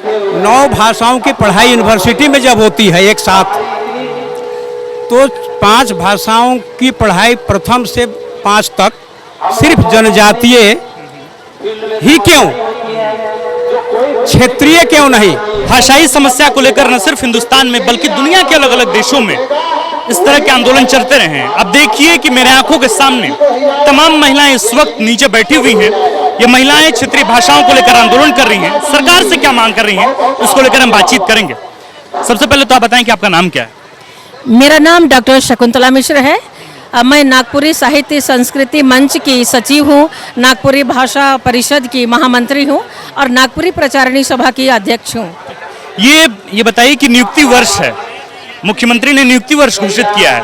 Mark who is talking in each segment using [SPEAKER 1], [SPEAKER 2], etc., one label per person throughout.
[SPEAKER 1] 9 भाषाओं की पढ़ाई यूनिवर्सिटी में जब होती है एक साथ, तो 5 भाषाओं की पढ़ाई प्रथम से 5 तक सिर्फ जनजातीय ही क्यों, क्षेत्रीय क्यों नहीं?
[SPEAKER 2] भाषाई समस्या को लेकर न सिर्फ हिंदुस्तान में बल्कि दुनिया के अलग अलग देशों में इस तरह के आंदोलन चलते रहे हैं। अब देखिए कि मेरे आंखों के सामने तमाम महिलाएं इस वक्त नीचे बैठी हुई हैं। ये महिलाएं क्षेत्रीय भाषाओं को लेकर आंदोलन कर रही हैं। सरकार से क्या मांग कर रही हैं, उसको लेकर हम बातचीत करेंगे। सबसे पहले तो आप बताएं कि आपका नाम क्या है?
[SPEAKER 3] मेरा नाम डॉक्टर शकुंतला मिश्र है। मैं नागपुरी साहित्य संस्कृति मंच की सचिव हूँ, नागपुरी भाषा परिषद की महामंत्री हूँ और नागपुरी प्रचारिणी सभा की अध्यक्ष हूँ।
[SPEAKER 2] ये बताइए कि नियुक्ति वर्ष है, मुख्यमंत्री ने नियुक्ति वर्ष घोषित किया है,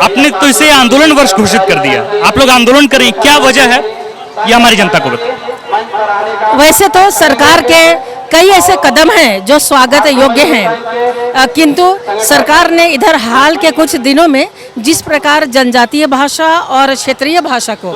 [SPEAKER 2] आपने तो इसे आंदोलन वर्ष घोषित कर दिया। आप लोग आंदोलन करें, क्या वजह है, ये हमारी जनता को बताएं।
[SPEAKER 3] वैसे तो सरकार के कई ऐसे कदम हैं जो स्वागत योग्य हैं, किंतु सरकार ने इधर हाल के कुछ दिनों में जिस प्रकार जनजातीय भाषा और क्षेत्रीय भाषा को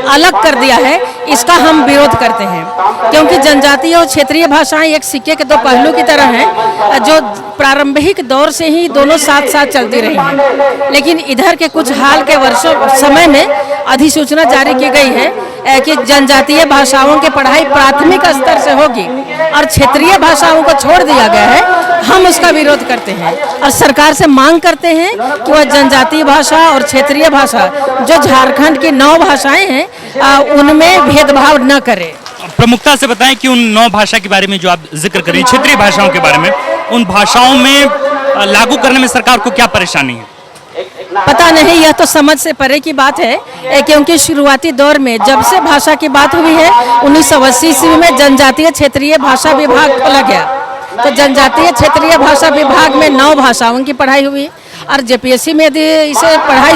[SPEAKER 3] अलग कर दिया है, इसका हम विरोध करते हैं। क्योंकि जनजातीय और क्षेत्रीय भाषाएं एक सिक्के के 2 पहलू की तरह हैं, जो प्रारंभिक दौर से ही दोनों साथ साथ चलती रही हैं। लेकिन इधर के कुछ हाल के वर्षों समय में अधिसूचना जारी की गई है कि जनजातीय भाषाओं की पढ़ाई प्राथमिक स्तर से होगी और क्षेत्रीय भाषाओं को छोड़ दिया गया है। हम उसका विरोध करते हैं और सरकार से मांग करते हैं कि वह जनजातीय भाषा और क्षेत्रीय भाषा जो झारखंड की 9 भाषाएं हैं, उनमें भेदभाव न करे।
[SPEAKER 2] प्रमुखता से बताएं कि उन 9 भाषा के बारे में जो आप जिक्र करें, क्षेत्रीय भाषाओं के बारे में, उन भाषाओं में लागू करने में सरकार को क्या परेशानी है?
[SPEAKER 3] पता नहीं, यह तो समझ से परे की बात है, क्योंकि शुरुआती दौर में जब से भाषा की बात हुई है 1980 ईस्वी में जनजातीय क्षेत्रीय भाषा विभाग खोला गया। तो जनजातीय क्षेत्रीय भाषा विभाग में 9 भाषाओं की पढ़ाई हुई और जेपीएससी में यदि इसे पढ़ाई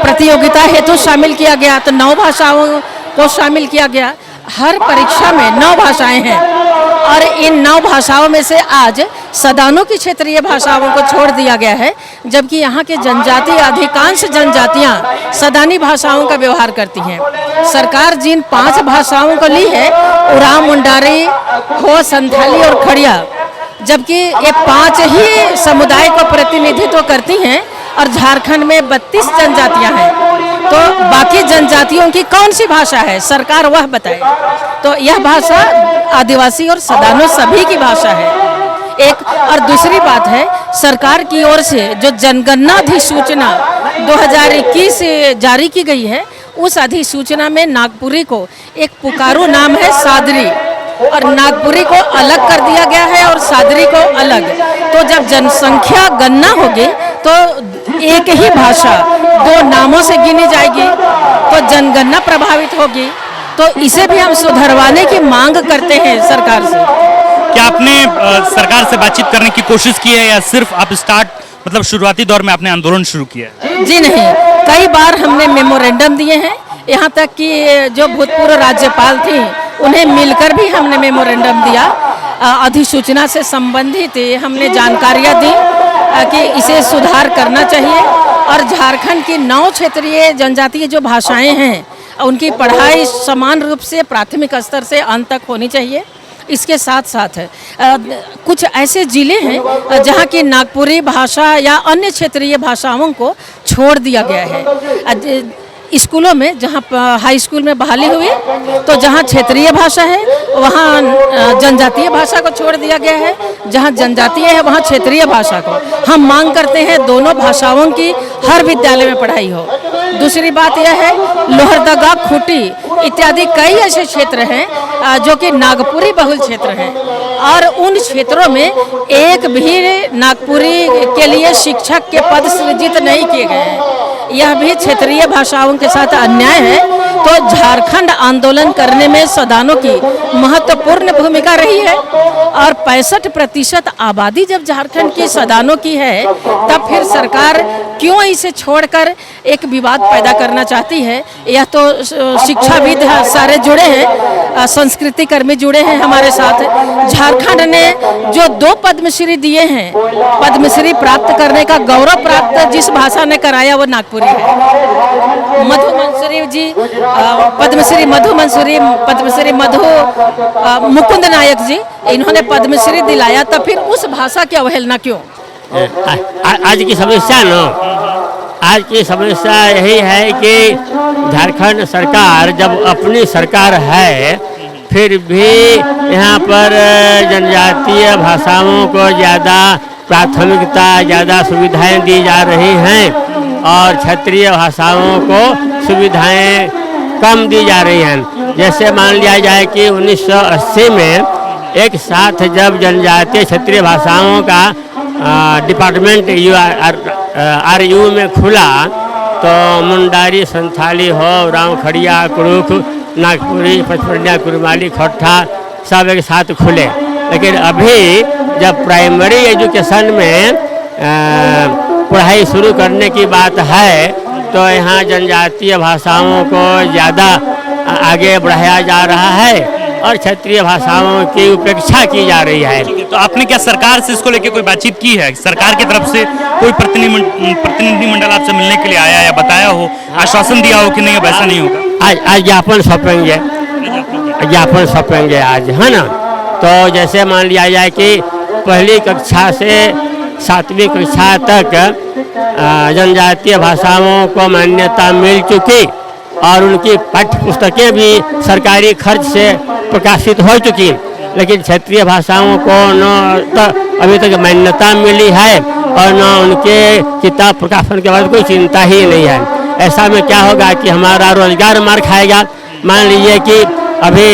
[SPEAKER 3] प्रतियोगिता हेतु शामिल किया गया तो 9 भाषाओं को शामिल किया गया। हर परीक्षा में 9 भाषाएं हैं और इन 9 भाषाओं में से आज सदानों की क्षेत्रीय भाषाओं को छोड़ दिया गया है, जबकि यहाँ के जनजातीय अधिकांश जनजातियाँ सदानी भाषाओं का व्यवहार करती हैं। सरकार जिन 5 भाषाओं को ली है, उरांव, मुंडारी, हो, संथाली और खड़िया, जबकि ये 5 ही समुदाय को प्रतिनिधित्व करती हैं और झारखंड में 32 जनजातियां हैं। तो बाकी जनजातियों की कौन सी भाषा है, सरकार वह बताए। तो यह भाषा आदिवासी और सदानों सभी की भाषा है। एक और दूसरी बात है, सरकार की ओर से जो जनगणना अधिसूचना 2021 जारी की गई है, उस अधिसूचना में नागपुरी को एक पुकारू नाम है सादरी, और नागपुरी को अलग कर दिया गया है और सादरी को अलग। तो जब जनसंख्या गणना होगी तो एक ही भाषा 2 नामों से गिनी जाएगी, तो जनगणना प्रभावित होगी। तो इसे भी हम सुधरवाने की मांग करते हैं सरकार से।
[SPEAKER 2] क्या आपने सरकार से बातचीत करने की कोशिश की है या सिर्फ आप शुरुआती दौर में आपने आंदोलन शुरू किया है?
[SPEAKER 3] जी नहीं, कई बार हमने मेमोरेंडम दिए हैं। यहाँ तक कि जो भूतपूर्व राज्यपाल थी उन्हें मिलकर भी हमने मेमोरेंडम दिया। अधिसूचना से संबंधित हमने जानकारियाँ दी कि इसे सुधार करना चाहिए और झारखंड की 9 क्षेत्रीय जनजातीय जो भाषाएं हैं उनकी पढ़ाई समान रूप से प्राथमिक स्तर से अंत तक होनी चाहिए। इसके साथ साथ कुछ ऐसे जिले हैं जहाँ की नागपुरी भाषा या अन्य क्षेत्रीय भाषाओं को छोड़ दिया गया है। स्कूलों में जहाँ हाई स्कूल में बहाली हुई तो जहाँ क्षेत्रीय भाषा है वहाँ जनजातीय भाषा को छोड़ दिया गया है, जहाँ जनजातीय है वहाँ क्षेत्रीय भाषा को। हम मांग करते हैं दोनों भाषाओं की हर विद्यालय में पढ़ाई हो। दूसरी बात यह है, लोहरदगा, खूंटी इत्यादि कई ऐसे क्षेत्र हैं जो कि नागपुरी बहुल क्षेत्र हैं और उन क्षेत्रों में एक भी नागपुरी के लिए शिक्षक के पद सृजित नहीं किए गए हैं। यह भी क्षेत्रीय भाषाओं के साथ अन्याय है। तो झारखंड आंदोलन करने में सदानों की महत्वपूर्ण भूमिका रही है और 65% आबादी जब झारखंड की सदानों की है, तब फिर सरकार क्यों इसे छोड़कर एक विवाद पैदा करना चाहती है। यह तो शिक्षाविद सारे जुड़े हैं, संस्कृति कर्मी जुड़े हैं हमारे साथ। झारखंड ने जो 2 पद्मश्री दिए हैं, पद्मश्री प्राप्त करने का गौरव प्राप्त जिस भाषा ने कराया वो नागपुरी है। मधु मंसूरी जी पद्मश्री, मधु मंसूरी, पद्मश्री मधु मुकुंद नायक जी, इन्होंने पद्मश्री दिलाया, तो फिर उस भाषा की अवहेलना क्यों?
[SPEAKER 4] आज की समस्या न, आज की समस्या यही है कि झारखंड सरकार जब अपनी सरकार है फिर भी यहाँ पर जनजातीय भाषाओं को ज़्यादा प्राथमिकता, ज़्यादा सुविधाएं दी जा रही हैं और क्षेत्रीय भाषाओं को सुविधाएं कम दी जा रही हैं। जैसे मान लिया जाए कि 1980 में एक साथ जब जनजातीय क्षेत्रीय भाषाओं का डिपार्टमेंट RU में खुला तो मुंडारी, संथाली हो, राव खड़िया, कुरुख, नागपुरी, पचपड़िया, कुरमाली, खोट्ठा सब एक साथ खुले। लेकिन अभी जब प्राइमरी एजुकेशन में पढ़ाई शुरू करने की बात है तो यहाँ जनजातीय भाषाओं को ज़्यादा आगे बढ़ाया जा रहा है और क्षेत्रीय भाषाओं की उपेक्षा की जा रही है।
[SPEAKER 2] तो आपने क्या सरकार से इसको लेकर कोई बातचीत की है? सरकार की तरफ से कोई प्रतिनिधिमंडल आपसे मिलने के लिए आया या बताया हो, आश्वासन दिया हो कि नहीं अब ऐसा नहीं होगा?
[SPEAKER 4] आज ज्ञापन सौंपेंगे, ज्ञापन सौंपेंगे आज, है ना। तो जैसे मान लिया जाए कि पहली कक्षा से 7वीं कक्षा तक जनजातीय भाषाओं को मान्यता मिल चुकी और उनकी पाठ्य पुस्तकें भी सरकारी खर्च से प्रकाशित हो चुकी, लेकिन क्षेत्रीय भाषाओं को न अभी तक मान्यता मिली है और न उनके किताब प्रकाशन के बाद कोई चिंता ही नहीं है। ऐसा में क्या होगा कि हमारा रोजगार मार खाएगा। मान लीजिए कि अभी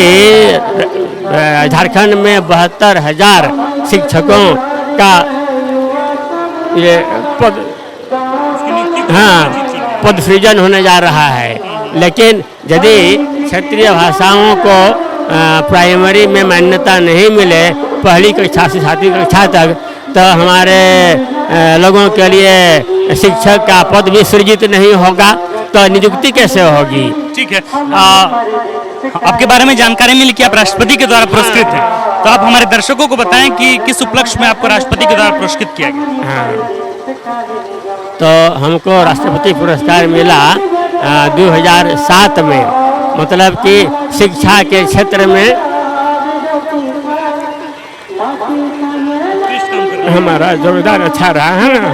[SPEAKER 4] झारखंड में 72,000 शिक्षकों का ये पद सृजन होने जा रहा है, लेकिन यदि क्षेत्रीय भाषाओं को प्राइमरी में मान्यता नहीं मिले पहली कक्षा से 7वीं कक्षा तक तो हमारे लोगों के लिए शिक्षक का पद भी सृजित नहीं होगा, तो नियुक्ति कैसे होगी?
[SPEAKER 2] ठीक है, आपके बारे में जानकारी मिली कि आप राष्ट्रपति के द्वारा पुरस्कृत हैं, तो आप हमारे दर्शकों को बताएं कि किस उपलक्ष्य में आपको राष्ट्रपति के द्वारा पुरस्कृत किया गया?
[SPEAKER 4] हाँ, तो हमको राष्ट्रपति पुरस्कार मिला 2007 में, मतलब कि शिक्षा के क्षेत्र में हमारा जोरदार अच्छा रहा है ना।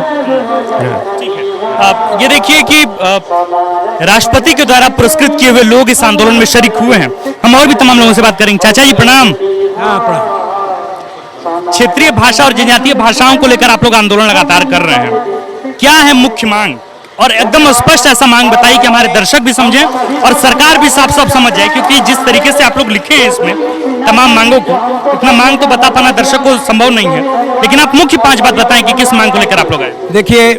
[SPEAKER 2] ठीक है, आप ये देखिए कि राष्ट्रपति के द्वारा पुरस्कृत किए हुए लोग इस आंदोलन में शरीक हुए हैं। हम और भी तमाम लोगों से बात करेंगे। चाचा जी प्रणाम।
[SPEAKER 1] हाँ प्रणाम।
[SPEAKER 2] क्षेत्रीय भाषा और जनजातीय भाषाओं को लेकर आप लोग आंदोलन लगातार कर रहे हैं, क्या है मुख्य मांग? और एकदम स्पष्ट ऐसा मांग बताइए कि हमारे दर्शक भी समझें और सरकार भी साफ साफ समझ जाए, क्योंकि जिस तरीके से आप लोग लिखे हैं इसमें तमाम मांगों को, इतना मांग तो बता पाना दर्शक को संभव नहीं है, लेकिन आप मुख्य 5 बात बताएं कि किस मांग को लेकर आप लोग आए।
[SPEAKER 1] देखिए,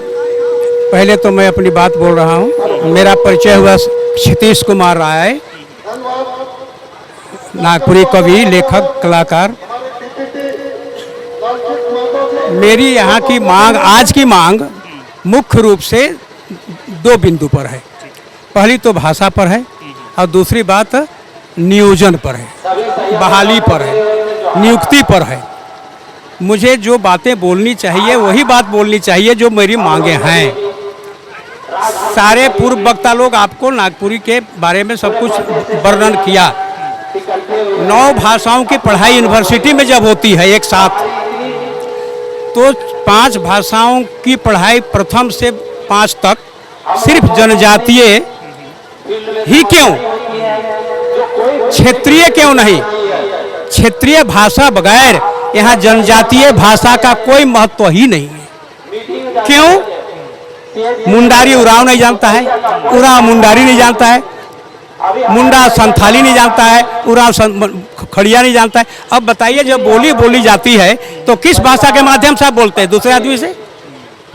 [SPEAKER 1] पहले तो मैं अपनी बात बोल रहा हूँ। मेरा परिचय हुआ क्षितिश कुमार राय, नागपुरी कवि, लेखक, कलाकार। मेरी यहाँ की मांग, आज की मांग मुख्य रूप से 2 बिंदु पर है। पहली तो भाषा पर है और दूसरी बात नियोजन पर है, बहाली पर है, नियुक्ति पर है। मुझे जो बातें बोलनी चाहिए वही बात बोलनी चाहिए जो मेरी मांगे हैं। सारे पूर्व वक्ता लोग आपको नागपुरी के बारे में सब कुछ वर्णन किया। 9 भाषाओं की पढ़ाई यूनिवर्सिटी में जब होती है एक साथ, तो 5 भाषाओं की पढ़ाई प्रथम से 5 तक सिर्फ जनजातीय ही क्यों, क्षेत्रीय क्यों नहीं? क्षेत्रीय भाषा बगैर यहाँ जनजातीय भाषा का कोई महत्व ही नहीं है। क्यों? मुंडारी उराव नहीं जानता है, उराव मुंडारी नहीं जानता है, मुंडा संथाली नहीं जानता है, उराव खड़िया नहीं जानता है। अब बताइए, जब बोली जाती है तो किस भाषा के माध्यम से आप बोलते हैं? दूसरे आदमी से?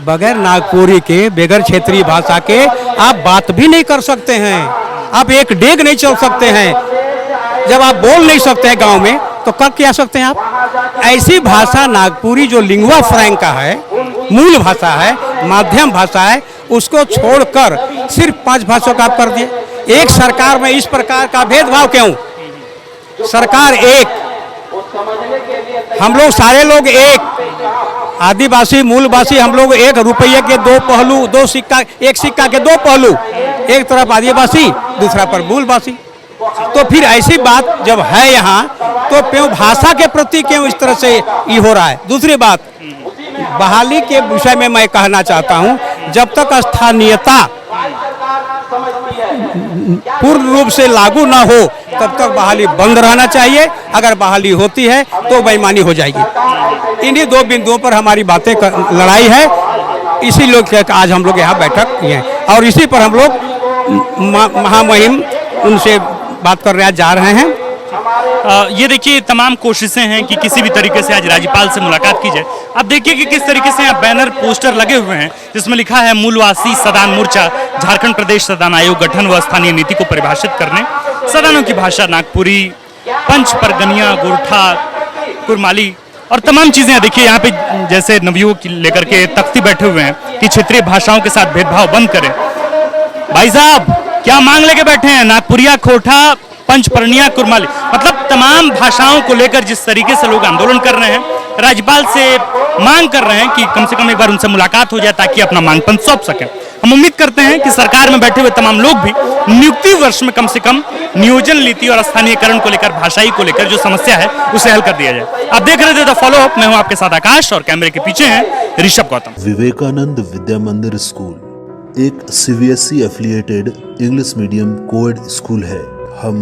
[SPEAKER 1] बगैर नागपुरी के, बगैर क्षेत्रीय भाषा के आप बात भी नहीं कर सकते हैं, आप एक डेग नहीं चल सकते हैं। जब आप बोल नहीं सकते हैं गांव में तो कर क्या सकते हैं आप? ऐसी भाषा नागपुरी जो लिंगुआ फ्रैंका है, मूल भाषा है, माध्यम भाषा है, उसको छोड़कर सिर्फ 5 भाषाओं का आप कर दिए। एक सरकार में इस प्रकार का भेदभाव क्यों? सरकार एक, हम लोग सारे लोग एक आदिवासी मूलवासी, हम लोग एक रुपये के दो पहलू, दो सिक्का, एक सिक्का के दो पहलू, एक तरफ आदिवासी दूसरा पर मूलवासी। तो फिर ऐसी बात जब है यहाँ, तो क्यों भाषा के प्रति क्यों इस तरह से ये हो रहा है। दूसरी बात, बहाली के विषय में मैं कहना चाहता हूँ, जब तक स्थानीयता पूर्ण रूप से लागू ना हो तब तक बहाली बंद रहना चाहिए। अगर बहाली होती है तो बेईमानी हो जाएगी। इन्हीं दो बिंदुओं पर हमारी बातें लड़ाई है, इसी लोग आज हम लोग यहाँ बैठक किए हैं और इसी पर हम लोग महामहिम उनसे बात करने जा रहे हैं।
[SPEAKER 2] ये देखिए तमाम कोशिशें हैं कि किसी भी तरीके से आज राज्यपाल से मुलाकात की जाए। अब देखिए कि किस तरीके से यहाँ बैनर पोस्टर लगे हुए हैं जिसमें लिखा है मूलवासी सदान मोर्चा, झारखंड प्रदेश सदान आयोग गठन व स्थानीय नीति को परिभाषित करने। सदानों की भाषा नागपुरी, पंच परगनिया, गोरठा, कुरमाली और तमाम चीजें। देखिए यहाँ पे जैसे नवयुवक लेकर के तख्ती बैठे हुए हैं कि क्षेत्रीय भाषाओं के साथ भेदभाव बंद करें। भाई साहब क्या मांग लेके बैठे हैं? नागपुरिया, खोटा, पंचपर्णिया, कुरमाली, मतलब तमाम भाषाओं को लेकर जिस तरीके से लोग आंदोलन कर रहे हैं, राज्यपाल से मांग कर रहे हैं कि कम से कम एक बार उनसे मुलाकात हो जाए ताकि अपना मांगपन सौंप सकें। हम उम्मीद करते हैं कि सरकार में बैठे हुए तमाम लोग भी नियुक्ति वर्ष में कम से कम नियोजन नीति और स्थानीयकरण को लेकर, भाषाई को लेकर जो समस्या है उसे हल कर दिया जाए। आप देख रहे थे द फॉलो अप, मैं हूं आपके साथ आकाश और कैमरे के पीछे हैं ऋषभ गौतम।
[SPEAKER 5] विवेकानंद विद्या मंदिर स्कूल एक CBSE affiliated English medium coed school है। हम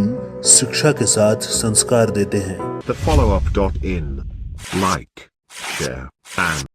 [SPEAKER 5] शिक्षा के साथ संस्कार देते हैं।
[SPEAKER 6] thefollowup.in, like, share and